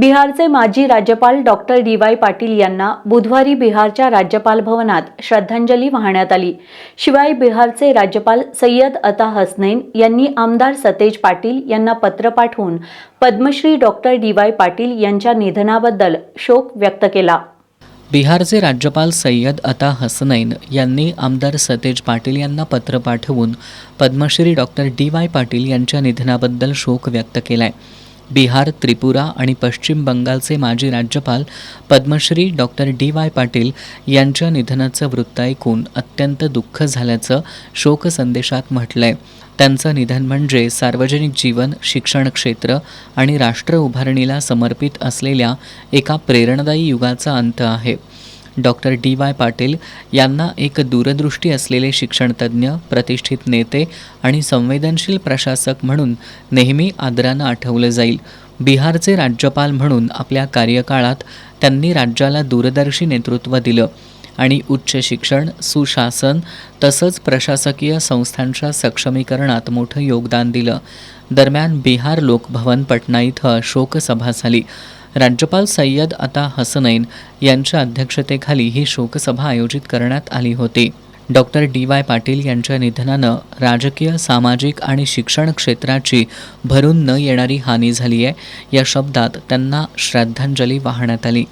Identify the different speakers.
Speaker 1: बिहारचे माजी राज्यपाल डॉक्टर डी.वाय. पाटील यांना बुधवारी बिहारच्या राज्यपाल भवनात श्रद्धांजली वाहण्यात आली. शिवाय बिहारचे राज्यपाल सय्यद अता हसनैन यांनी आमदार सतेज पाटील यांना पत्र पाठवून पद्मश्री डॉक्टर डी.वाय. पाटील यांच्या निधनाबद्दल शोक व्यक्त केला.
Speaker 2: बिहारचे राज्यपाल सय्यद अता हसनैन यांनी आमदार सतेज पाटील यांना पत्र पाठवून पद्मश्री डॉक्टर डी.वाय. पाटील यांच्या निधनाबद्दल शोक व्यक्त केलाय. बिहार, त्रिपुरा आणि पश्चिम बंगालचे माजी राज्यपाल पद्मश्री डॉक्टर डी.वाय. पाटील यांच्या निधनाचं वृत्त ऐकून अत्यंत दुःख झाल्याचं शोक संदेशात म्हटलंय. त्यांचं निधन म्हणजे सार्वजनिक जीवन, शिक्षण क्षेत्र आणि राष्ट्र उभारणीला समर्पित असलेल्या एका प्रेरणादायी युगाचा अंत आहे. Doctor DY. पाटील यांना एक दूरदृष्टी असलेले शिक्षणतज्ज्ञ, प्रतिष्ठित नेते आणि संवेदनशील प्रशासक म्हणून नेहमी आदरानं आठवलं जाईल. बिहारचे राज्यपाल म्हणून आपल्या कार्यकाळात त्यांनी राज्याला दूरदर्शी नेतृत्व दिलं आणि उच्च शिक्षण, सुशासन तसंच प्रशासकीय संस्थांच्या सक्षमीकरणात मोठं योगदान दिलं. दरम्यान बिहार लोकभवन पटना इथं शोकसभा झाली. राज्यपाल सय्यद अता हसनैन यांच्या अध्यक्षतेखाली ही शोकसभा आयोजित करण्यात आली होती. Doctor DY. पाटील यांच्या निधनानं राजकीय, सामाजिक आणि शिक्षण क्षेत्राची भरून न येणारी हानी झाली आहे. या शब्दात त्यांना श्रद्धांजली वाहण्यात आली.